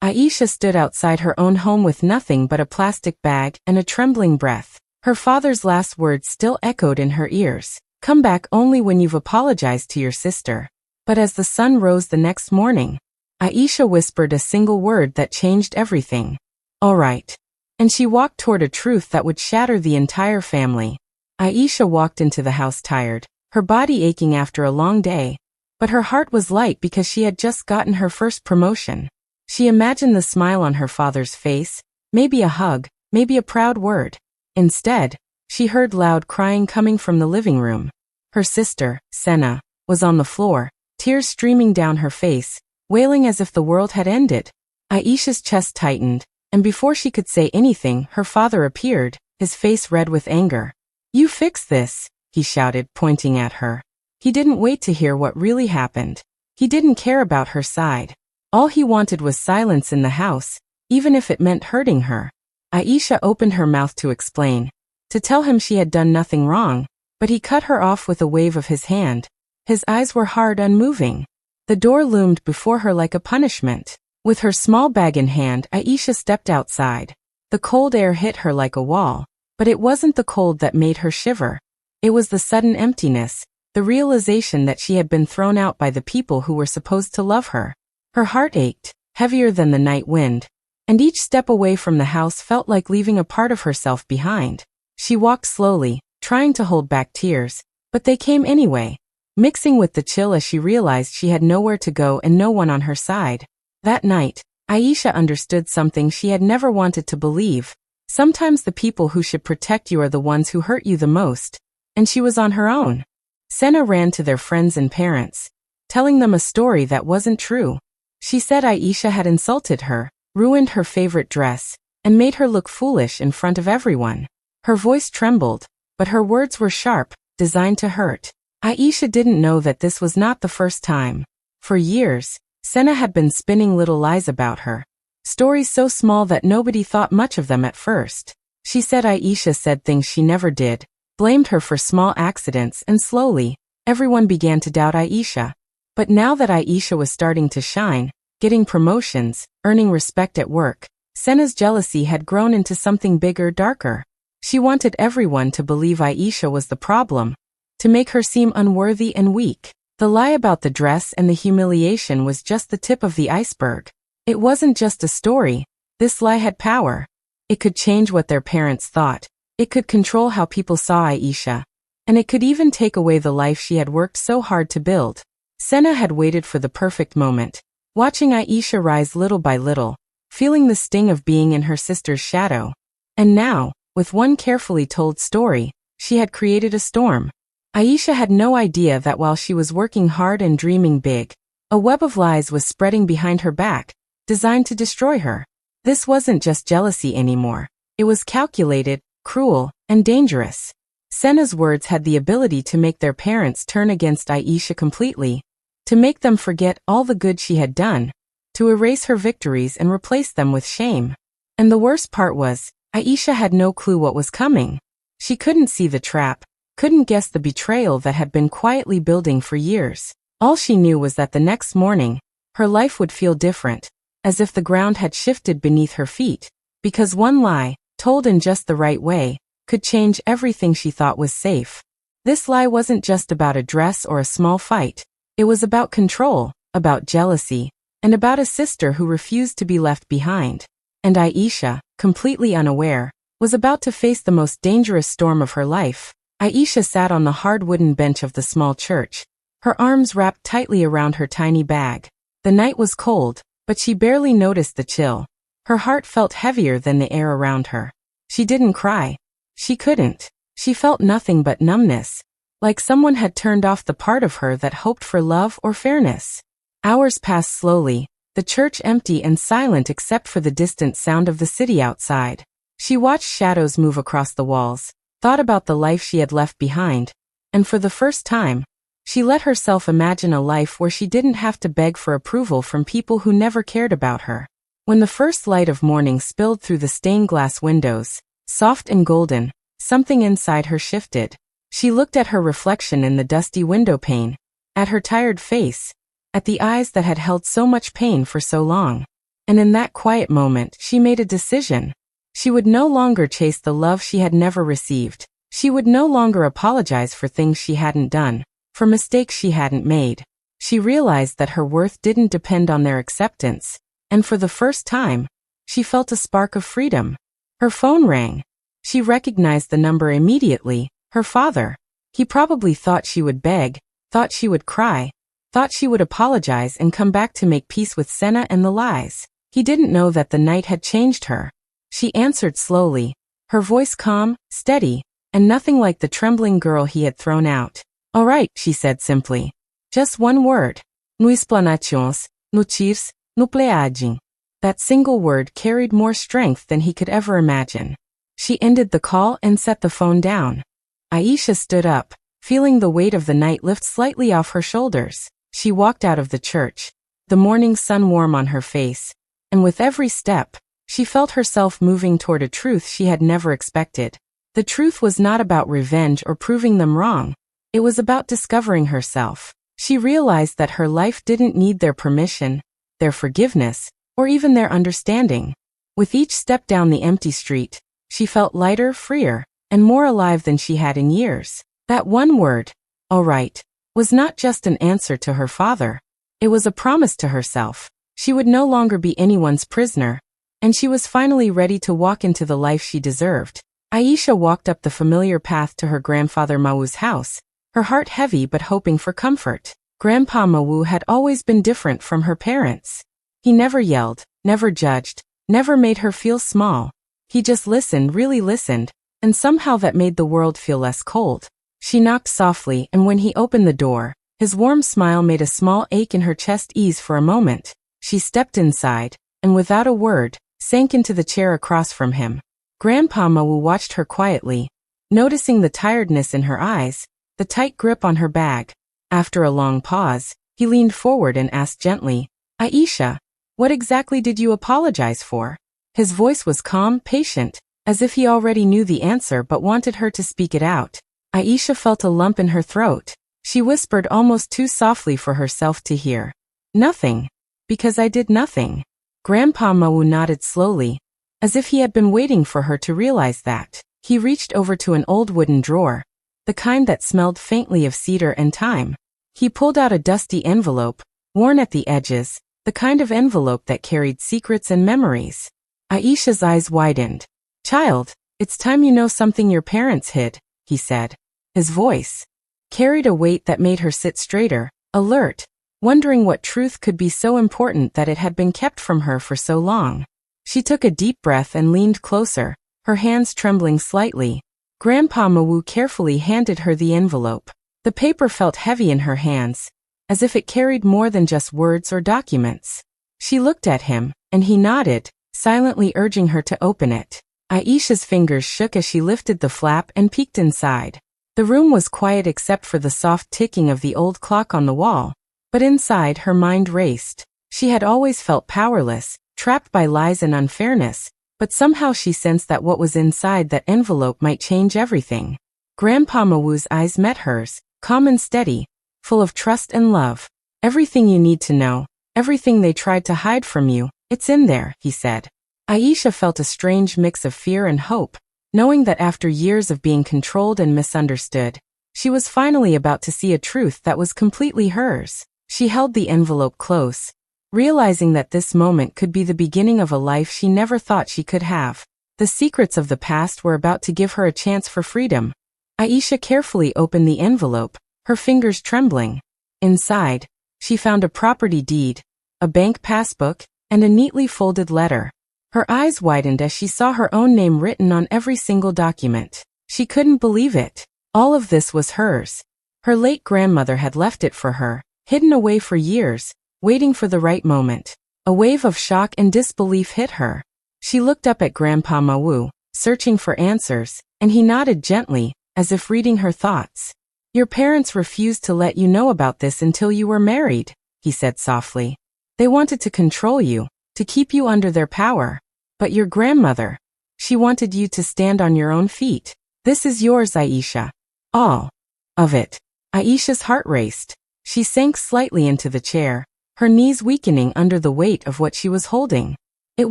Aisha stood outside her own home with nothing but a plastic bag and a trembling breath. Her father's last words still echoed in her ears. "Come back only when you've apologized to your sister." But as the sun rose the next morning, Aisha whispered a single word that changed everything. "All right." And she walked toward a truth that would shatter the entire family. Aisha walked into the house tired, her body aching after a long day. But her heart was light because she had just gotten her first promotion. She imagined the smile on her father's face, maybe a hug, maybe a proud word. Instead, she heard loud crying coming from the living room. Her sister, Senna, was on the floor, tears streaming down her face, wailing as if the world had ended. Aisha's chest tightened, and before she could say anything, her father appeared, his face red with anger. "You fix this," he shouted, pointing at her. He didn't wait to hear what really happened. He didn't care about her side. All he wanted was silence in the house, even if it meant hurting her. Aisha opened her mouth to explain, to tell him she had done nothing wrong, but he cut her off with a wave of his hand. His eyes were hard, unmoving. The door loomed before her like a punishment. With her small bag in hand, Aisha stepped outside. The cold air hit her like a wall, but it wasn't the cold that made her shiver. It was the sudden emptiness, the realization that she had been thrown out by the people who were supposed to love her. Her heart ached, heavier than the night wind, and each step away from the house felt like leaving a part of herself behind. She walked slowly, trying to hold back tears, but they came anyway, mixing with the chill as she realized she had nowhere to go and no one on her side. That night, Aisha understood something she had never wanted to believe. Sometimes the people who should protect you are the ones who hurt you the most, and she was on her own. Senna ran to their friends and parents, telling them a story that wasn't true. She said Aisha had insulted her, ruined her favorite dress, and made her look foolish in front of everyone. Her voice trembled, but her words were sharp, designed to hurt. Aisha didn't know that this was not the first time. For years, Senna had been spinning little lies about her. Stories so small that nobody thought much of them at first. She said Aisha said things she never did, blamed her for small accidents, and slowly, everyone began to doubt Aisha. But now that Aisha was starting to shine, getting promotions, earning respect at work, Senna's jealousy had grown into something bigger, darker. She wanted everyone to believe Aisha was the problem, to make her seem unworthy and weak. The lie about the dress and the humiliation was just the tip of the iceberg. It wasn't just a story. This lie had power. It could change what their parents thought. It could control how people saw Aisha. And it could even take away the life she had worked so hard to build. Senna had waited for the perfect moment, watching Aisha rise little by little, feeling the sting of being in her sister's shadow. And now, with one carefully told story, she had created a storm. Aisha had no idea that while she was working hard and dreaming big, a web of lies was spreading behind her back, designed to destroy her. This wasn't just jealousy anymore. It was calculated, cruel, and dangerous. Senna's words had the ability to make their parents turn against Aisha completely, to make them forget all the good she had done, to erase her victories and replace them with shame. And the worst part was, Aisha had no clue what was coming. She couldn't see the trap, couldn't guess the betrayal that had been quietly building for years. All she knew was that the next morning, her life would feel different, as if the ground had shifted beneath her feet, because one lie, told in just the right way, could change everything she thought was safe. This lie wasn't just about a dress or a small fight. It was about control, about jealousy, and about a sister who refused to be left behind. And Aisha, completely unaware, was about to face the most dangerous storm of her life. Aisha sat on the hard wooden bench of the small church, her arms wrapped tightly around her tiny bag. The night was cold, but she barely noticed the chill. Her heart felt heavier than the air around her. She didn't cry. She couldn't. She felt nothing but numbness, like someone had turned off the part of her that hoped for love or fairness. Hours passed slowly, the church empty and silent except for the distant sound of the city outside. She watched shadows move across the walls, thought about the life she had left behind, and for the first time, she let herself imagine a life where she didn't have to beg for approval from people who never cared about her. When the first light of morning spilled through the stained glass windows, soft and golden, something inside her shifted. She looked at her reflection in the dusty window pane, at her tired face, at the eyes that had held so much pain for so long. And in that quiet moment, she made a decision. She would no longer chase the love she had never received. She would no longer apologize for things she hadn't done, for mistakes she hadn't made. She realized that her worth didn't depend on their acceptance, and for the first time, she felt a spark of freedom. Her phone rang. She recognized the number immediately, her father. He probably thought she would beg, thought she would cry, thought she would apologize and come back to make peace with Senna and the lies. He didn't know that the night had changed her. She answered slowly, her voice calm, steady, and nothing like the trembling girl he had thrown out. "All right," she said simply. Just one word. "No explanations, no cheers, no playagem." That single word carried more strength than he could ever imagine. She ended the call and set the phone down. Aisha stood up, feeling the weight of the night lift slightly off her shoulders. She walked out of the church, the morning sun warm on her face, and with every step, she felt herself moving toward a truth she had never expected. The truth was not about revenge or proving them wrong. It was about discovering herself. She realized that her life didn't need their permission, their forgiveness, or even their understanding. With each step down the empty street, she felt lighter, freer, and more alive than she had in years. That one word, "all right," was not just an answer to her father. It was a promise to herself. She would no longer be anyone's prisoner, and she was finally ready to walk into the life she deserved. Aisha walked up the familiar path to her grandfather Mawu's house, her heart heavy but hoping for comfort. Grandpa Mawu had always been different from her parents. He never yelled, never judged, never made her feel small. He just listened, really listened, and somehow that made the world feel less cold. She knocked softly, and when he opened the door, his warm smile made a small ache in her chest ease for a moment. She stepped inside, and without a word, sank into the chair across from him. Grandpa Mawu watched her quietly, noticing the tiredness in her eyes, the tight grip on her bag. After a long pause, he leaned forward and asked gently, "Aisha, what exactly did you apologize for?" His voice was calm, patient, as if he already knew the answer but wanted her to speak it out. Aisha felt a lump in her throat. She whispered almost too softly for herself to hear. "Nothing. Because I did nothing." Grandpa Mawu nodded slowly, as if he had been waiting for her to realize that. He reached over to an old wooden drawer, the kind that smelled faintly of cedar and thyme. He pulled out a dusty envelope, worn at the edges, the kind of envelope that carried secrets and memories. Aisha's eyes widened. "Child, it's time you know something your parents hid," he said. His voice carried a weight that made her sit straighter, alert, wondering what truth could be so important that it had been kept from her for so long. She took a deep breath and leaned closer, her hands trembling slightly. Grandpa Mawu carefully handed her the envelope. The paper felt heavy in her hands, as if it carried more than just words or documents. She looked at him, and he nodded, silently urging her to open it. Aisha's fingers shook as she lifted the flap and peeked inside. The room was quiet except for the soft ticking of the old clock on the wall. But inside, her mind raced. She had always felt powerless, trapped by lies and unfairness, but somehow she sensed that what was inside that envelope might change everything. Grandpa Mawu's eyes met hers, calm and steady, full of trust and love. "Everything you need to know, everything they tried to hide from you, it's in there," he said. Aisha felt a strange mix of fear and hope, knowing that after years of being controlled and misunderstood, she was finally about to see a truth that was completely hers. She held the envelope close, realizing that this moment could be the beginning of a life she never thought she could have. The secrets of the past were about to give her a chance for freedom. Aisha carefully opened the envelope, her fingers trembling. Inside, she found a property deed, a bank passbook, and a neatly folded letter. Her eyes widened as she saw her own name written on every single document. She couldn't believe it. All of this was hers. Her late grandmother had left it for her, hidden away for years, waiting for the right moment. A wave of shock and disbelief hit her. She looked up at Grandpa Mawu, searching for answers, and he nodded gently, as if reading her thoughts. "Your parents refused to let you know about this until you were married," he said softly. "They wanted to control you, to keep you under their power. But your grandmother, she wanted you to stand on your own feet. This is yours, Aisha. All of it." Aisha's heart raced. She sank slightly into the chair, her knees weakening under the weight of what she was holding. It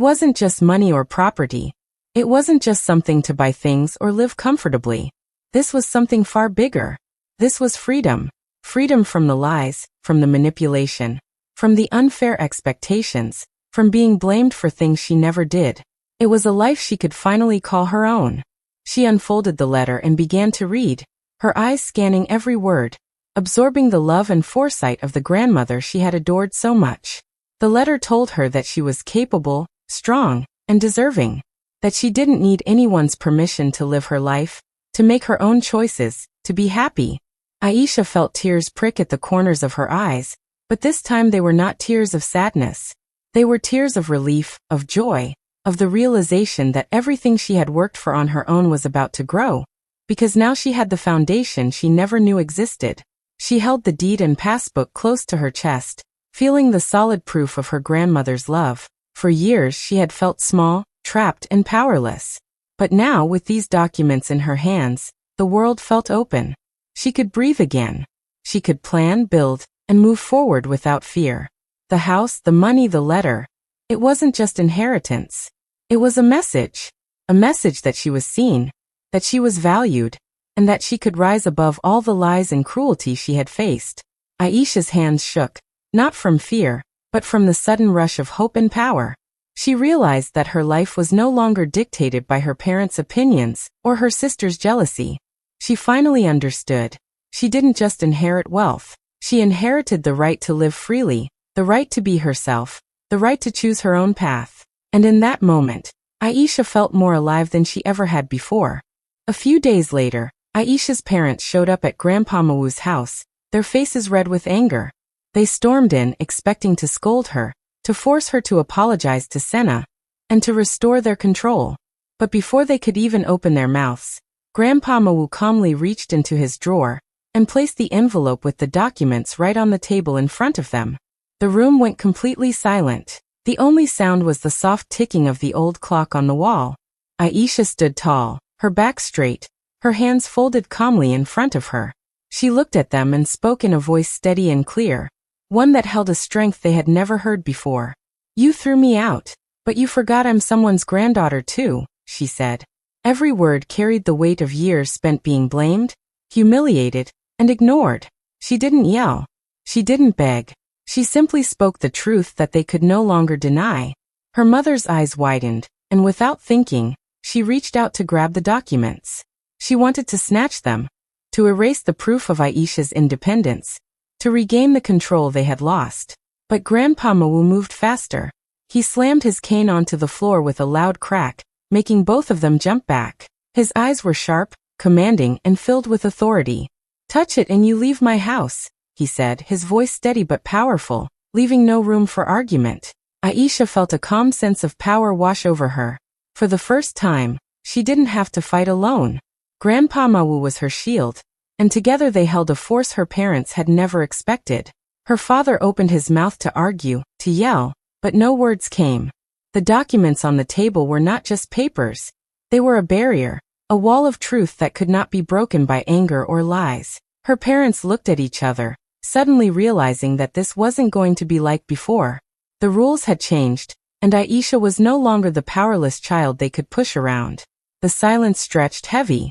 wasn't just money or property. It wasn't just something to buy things or live comfortably. This was something far bigger. This was freedom. Freedom from the lies, from the manipulation, from the unfair expectations, from being blamed for things she never did. It was a life she could finally call her own. She unfolded the letter and began to read, her eyes scanning every word, absorbing the love and foresight of the grandmother she had adored so much. The letter told her that she was capable, strong, and deserving, that she didn't need anyone's permission to live her life, to make her own choices, to be happy. Aisha felt tears prick at the corners of her eyes, but this time they were not tears of sadness. They were tears of relief, of joy, of the realization that everything she had worked for on her own was about to grow, because now she had the foundation she never knew existed. She held the deed and passbook close to her chest, feeling the solid proof of her grandmother's love. For years she had felt small, trapped, and powerless. But now, with these documents in her hands, the world felt open. She could breathe again. She could plan, build, and move forward without fear. The house, the money, the letter. It wasn't just inheritance. It was a message that she was seen, that she was valued, and that she could rise above all the lies and cruelty she had faced. Aisha's hands shook, not from fear, but from the sudden rush of hope and power. She realized that her life was no longer dictated by her parents' opinions or her sister's jealousy. She finally understood. She didn't just inherit wealth. She inherited the right to live freely, the right to be herself, the right to choose her own path. And in that moment, Aisha felt more alive than she ever had before. A few days later, Aisha's parents showed up at Grandpa Mawu's house, their faces red with anger. They stormed in, expecting to scold her, to force her to apologize to Senna, and to restore their control. But before they could even open their mouths, Grandpa Mawu calmly reached into his drawer and placed the envelope with the documents right on the table in front of them. The room went completely silent. The only sound was the soft ticking of the old clock on the wall. Aisha stood tall, her back straight, her hands folded calmly in front of her. She looked at them and spoke in a voice steady and clear, one that held a strength they had never heard before. "You threw me out, but you forgot I'm someone's granddaughter too," she said. Every word carried the weight of years spent being blamed, humiliated, and ignored. She didn't yell. She didn't beg. She simply spoke the truth that they could no longer deny. Her mother's eyes widened, and without thinking, she reached out to grab the documents. She wanted to snatch them, to erase the proof of Aisha's independence, to regain the control they had lost. But Grandpa Mawu moved faster. He slammed his cane onto the floor with a loud crack, making both of them jump back. His eyes were sharp, commanding, and filled with authority. "Touch it and you leave my house," he said, his voice steady but powerful, leaving no room for argument. Aisha felt a calm sense of power wash over her. For the first time, she didn't have to fight alone. Grandpa Mawu was her shield, and together they held a force her parents had never expected. Her father opened his mouth to argue, to yell, but no words came. The documents on the table were not just papers. They were a barrier, a wall of truth that could not be broken by anger or lies. Her parents looked at each other, suddenly realizing that this wasn't going to be like before. The rules had changed, and Aisha was no longer the powerless child they could push around. The silence stretched heavy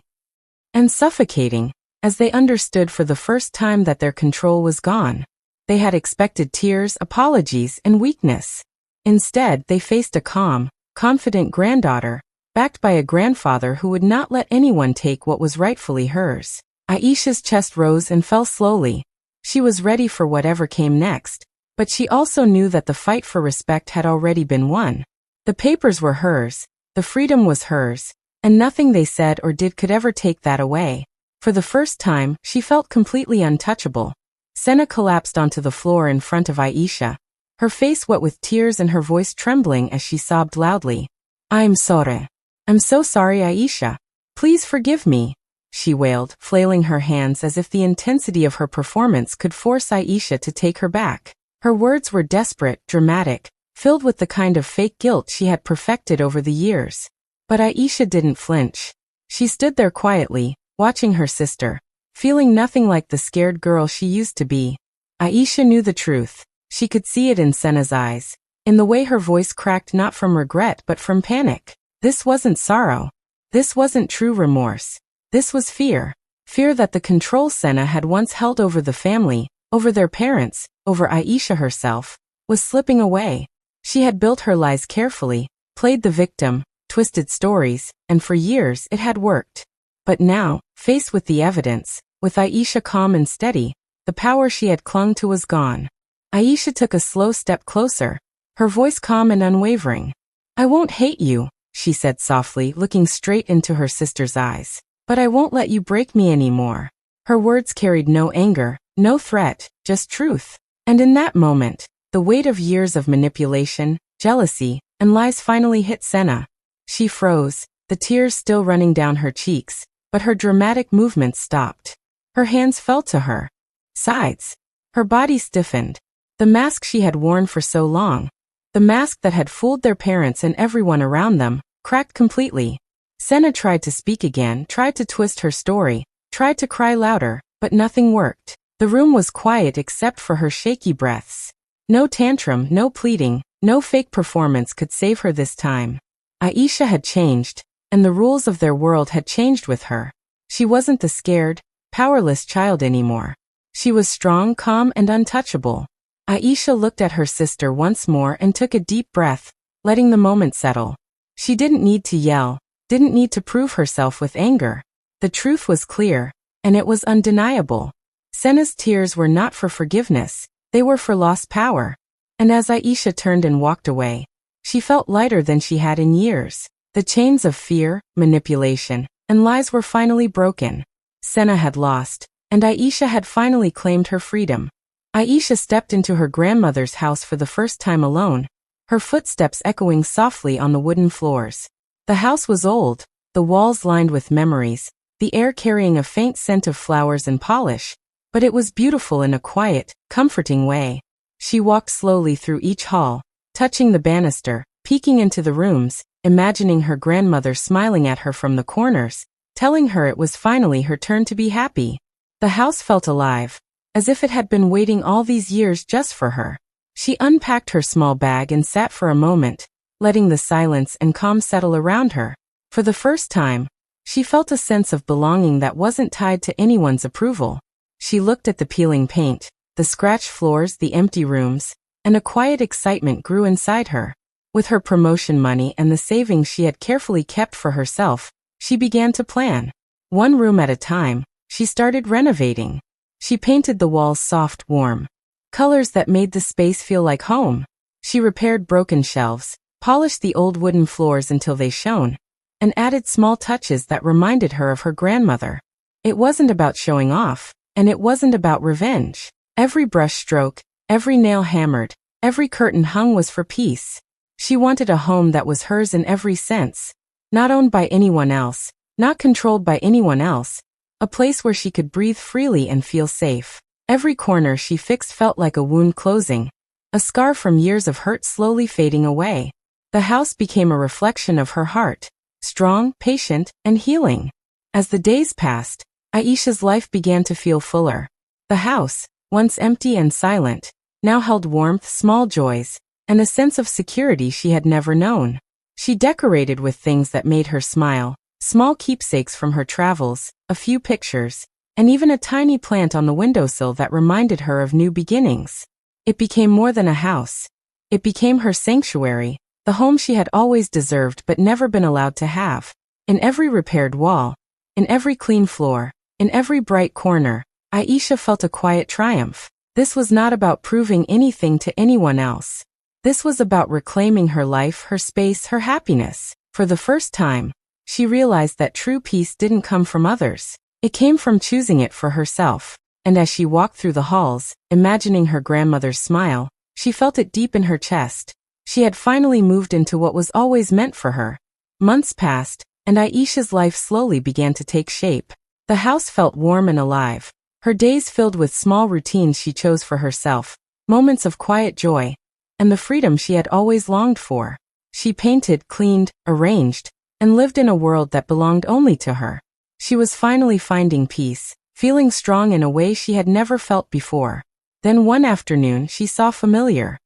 and suffocating, as they understood for the first time that their control was gone. They had expected tears, apologies, and weakness. Instead, they faced a calm, confident granddaughter, backed by a grandfather who would not let anyone take what was rightfully hers. Aisha's chest rose and fell slowly. She was ready for whatever came next, but she also knew that the fight for respect had already been won. The papers were hers, the freedom was hers, and nothing they said or did could ever take that away. For the first time, she felt completely untouchable. Senna collapsed onto the floor in front of Aisha, her face wet with tears and her voice trembling as she sobbed loudly. "I'm sorry. I'm so sorry, Aisha. Please forgive me," she wailed, flailing her hands as if the intensity of her performance could force Aisha to take her back. Her words were desperate, dramatic, filled with the kind of fake guilt she had perfected over the years. But Aisha didn't flinch. She stood there quietly, watching her sister, feeling nothing like the scared girl she used to be. Aisha knew the truth. She could see it in Senna's eyes, in the way her voice cracked not from regret but from panic. This wasn't sorrow. This wasn't true remorse. This was fear. Fear that the control Senna had once held over the family, over their parents, over Aisha herself, was slipping away. She had built her lies carefully, played the victim, twisted stories, and for years it had worked. But now, faced with the evidence, with Aisha calm and steady, the power she had clung to was gone. Aisha took a slow step closer, her voice calm and unwavering. "I won't hate you," she said softly, looking straight into her sister's eyes. "But I won't let you break me anymore." Her words carried no anger, no threat, just truth. And in that moment, the weight of years of manipulation, jealousy, and lies finally hit Senna. She froze, the tears still running down her cheeks, but her dramatic movements stopped. Her hands fell to her sides. Her body stiffened. The mask she had worn for so long, the mask that had fooled their parents and everyone around them, cracked completely. Senna tried to speak again, tried to twist her story, tried to cry louder, but nothing worked. The room was quiet except for her shaky breaths. No tantrum, no pleading, no fake performance could save her this time. Aisha had changed, and the rules of their world had changed with her. She wasn't the scared, powerless child anymore. She was strong, calm, and untouchable. Aisha looked at her sister once more and took a deep breath, letting the moment settle. She didn't need to yell, didn't need to prove herself with anger. The truth was clear, and it was undeniable. Senna's tears were not for forgiveness, they were for lost power. And as Aisha turned and walked away, she felt lighter than she had in years. The chains of fear, manipulation, and lies were finally broken. Senna had lost, and Aisha had finally claimed her freedom. Aisha stepped into her grandmother's house for the first time alone, her footsteps echoing softly on the wooden floors. The house was old, the walls lined with memories, the air carrying a faint scent of flowers and polish, but it was beautiful in a quiet, comforting way. She walked slowly through each hall, touching the banister, peeking into the rooms, imagining her grandmother smiling at her from the corners, telling her it was finally her turn to be happy. The house felt alive, as if it had been waiting all these years just for her. She unpacked her small bag and sat for a moment, letting the silence and calm settle around her. For the first time, she felt a sense of belonging that wasn't tied to anyone's approval. She looked at the peeling paint, the scratched floors, the empty rooms, and a quiet excitement grew inside her. With her promotion money and the savings she had carefully kept for herself, she began to plan. One room at a time, she started renovating. She painted the walls soft, warm colors that made the space feel like home. She repaired broken shelves, polished the old wooden floors until they shone, and added small touches that reminded her of her grandmother. It wasn't about showing off, and it wasn't about revenge. Every brush stroke, every nail hammered, every curtain hung was for peace. She wanted a home that was hers in every sense, not owned by anyone else, not controlled by anyone else, a place where she could breathe freely and feel safe. Every corner she fixed felt like a wound closing, a scar from years of hurt slowly fading away. The house became a reflection of her heart, strong, patient, and healing. As the days passed, Aisha's life began to feel fuller. The house, once empty and silent, now held warmth, small joys, and a sense of security she had never known. She decorated with things that made her smile, small keepsakes from her travels, a few pictures, and even a tiny plant on the windowsill that reminded her of new beginnings. It became more than a house. It became her sanctuary, the home she had always deserved but never been allowed to have. In every repaired wall, in every clean floor, in every bright corner, Aisha felt a quiet triumph. This was not about proving anything to anyone else. This was about reclaiming her life, her space, her happiness. For the first time, she realized that true peace didn't come from others. It came from choosing it for herself. And as she walked through the halls, imagining her grandmother's smile, she felt it deep in her chest. She had finally moved into what was always meant for her. Months passed, and Aisha's life slowly began to take shape. The house felt warm and alive, her days filled with small routines she chose for herself, moments of quiet joy, and the freedom she had always longed for. She painted, cleaned, arranged, and lived in a world that belonged only to her. She was finally finding peace, feeling strong in a way she had never felt before. Then one afternoon she saw familiar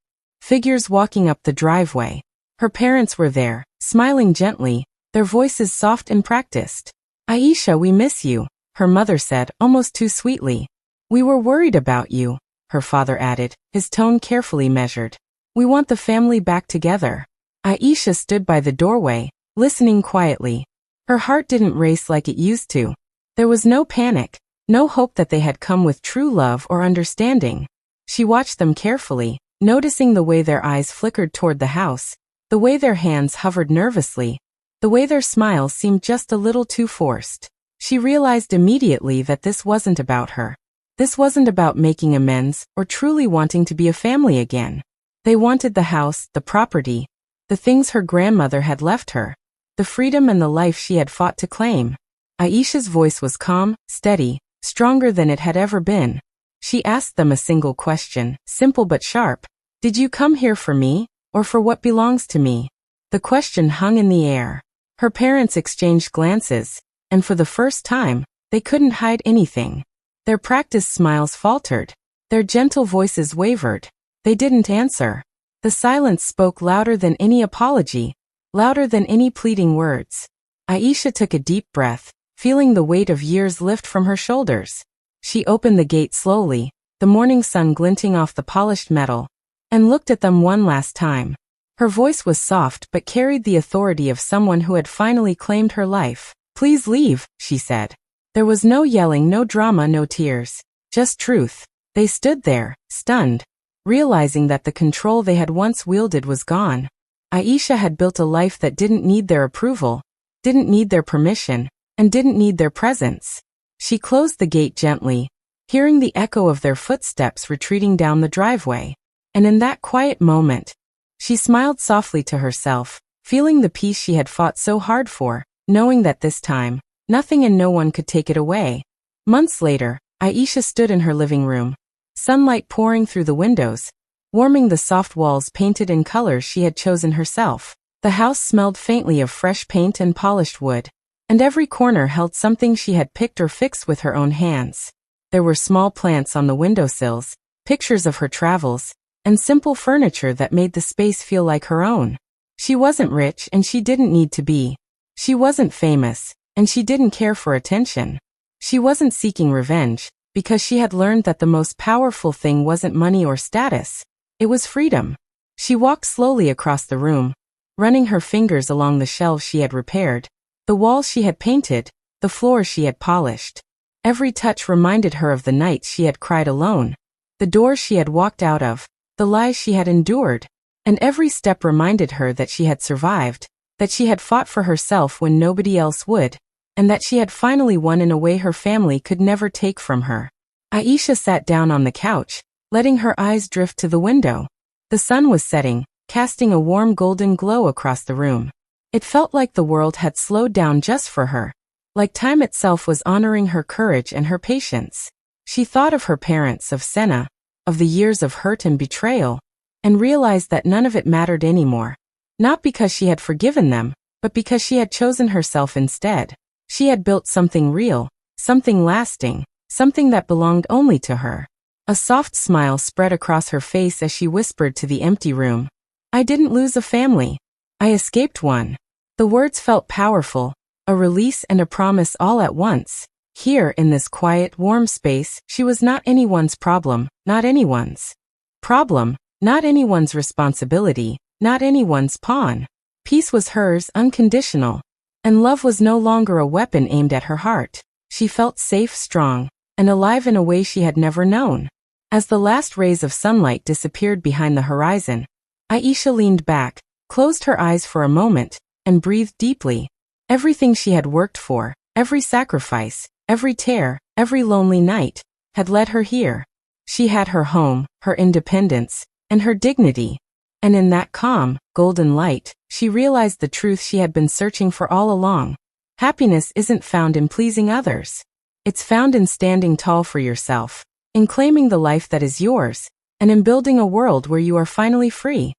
figures walking up the driveway. Her parents were there, smiling gently, their voices soft and practiced. "Aisha, we miss you," her mother said, almost too sweetly. "We were worried about you," her father added, his tone carefully measured. "We want the family back together." Aisha stood by the doorway, listening quietly. Her heart didn't race like it used to. There was no panic, no hope that they had come with true love or understanding. She watched them carefully, noticing the way their eyes flickered toward the house, the way their hands hovered nervously, the way their smiles seemed just a little too forced. She realized immediately that this wasn't about her. This wasn't about making amends or truly wanting to be a family again. They wanted the house, the property, the things her grandmother had left her, the freedom and the life she had fought to claim. Aisha's voice was calm, steady, stronger than it had ever been. She asked them a single question, simple but sharp. "Did you come here for me, or for what belongs to me?" The question hung in the air. Her parents exchanged glances, and for the first time, they couldn't hide anything. Their practiced smiles faltered. Their gentle voices wavered. They didn't answer. The silence spoke louder than any apology, louder than any pleading words. Aisha took a deep breath, feeling the weight of years lift from her shoulders. She opened the gate slowly, the morning sun glinting off the polished metal, and looked at them one last time. Her voice was soft but carried the authority of someone who had finally claimed her life. "Please leave," she said. There was no yelling, no drama, no tears. Just truth. They stood there, stunned, realizing that the control they had once wielded was gone. Aisha had built a life that didn't need their approval, didn't need their permission, and didn't need their presence. She closed the gate gently, hearing the echo of their footsteps retreating down the driveway. And in that quiet moment, she smiled softly to herself, feeling the peace she had fought so hard for, knowing that this time, nothing and no one could take it away. Months later, Aisha stood in her living room, sunlight pouring through the windows, warming the soft walls painted in colors she had chosen herself. The house smelled faintly of fresh paint and polished wood, and every corner held something she had picked or fixed with her own hands. There were small plants on the windowsills, pictures of her travels, and simple furniture that made the space feel like her own. She wasn't rich and she didn't need to be. She wasn't famous, and she didn't care for attention. She wasn't seeking revenge, because she had learned that the most powerful thing wasn't money or status. It was freedom. She walked slowly across the room, running her fingers along the shelves she had repaired, the walls she had painted, the floors she had polished. Every touch reminded her of the nights she had cried alone, the doors she had walked out of, the lies she had endured, and every step reminded her that she had survived, that she had fought for herself when nobody else would, and that she had finally won in a way her family could never take from her. Aisha sat down on the couch, letting her eyes drift to the window. The sun was setting, casting a warm golden glow across the room. It felt like the world had slowed down just for her, like time itself was honoring her courage and her patience. She thought of her parents, of Senna, of the years of hurt and betrayal, and realized that none of it mattered anymore. Not because she had forgiven them, but because she had chosen herself instead. She had built something real, something lasting, something that belonged only to her. A soft smile spread across her face as she whispered to the empty room. "I didn't lose a family. I escaped one." The words felt powerful, a release and a promise all at once. Here, in this quiet, warm space, she was not anyone's problem, not anyone's problem, not anyone's responsibility, not anyone's pawn. Peace was hers, unconditional. And love was no longer a weapon aimed at her heart. She felt safe, strong, and alive in a way she had never known. As the last rays of sunlight disappeared behind the horizon, Aisha leaned back, closed her eyes for a moment, and breathed deeply. Everything she had worked for, every sacrifice, every tear, every lonely night, had led her here. She had her home, her independence, and her dignity. And in that calm, golden light, she realized the truth she had been searching for all along. Happiness isn't found in pleasing others. It's found in standing tall for yourself, in claiming the life that is yours, and in building a world where you are finally free.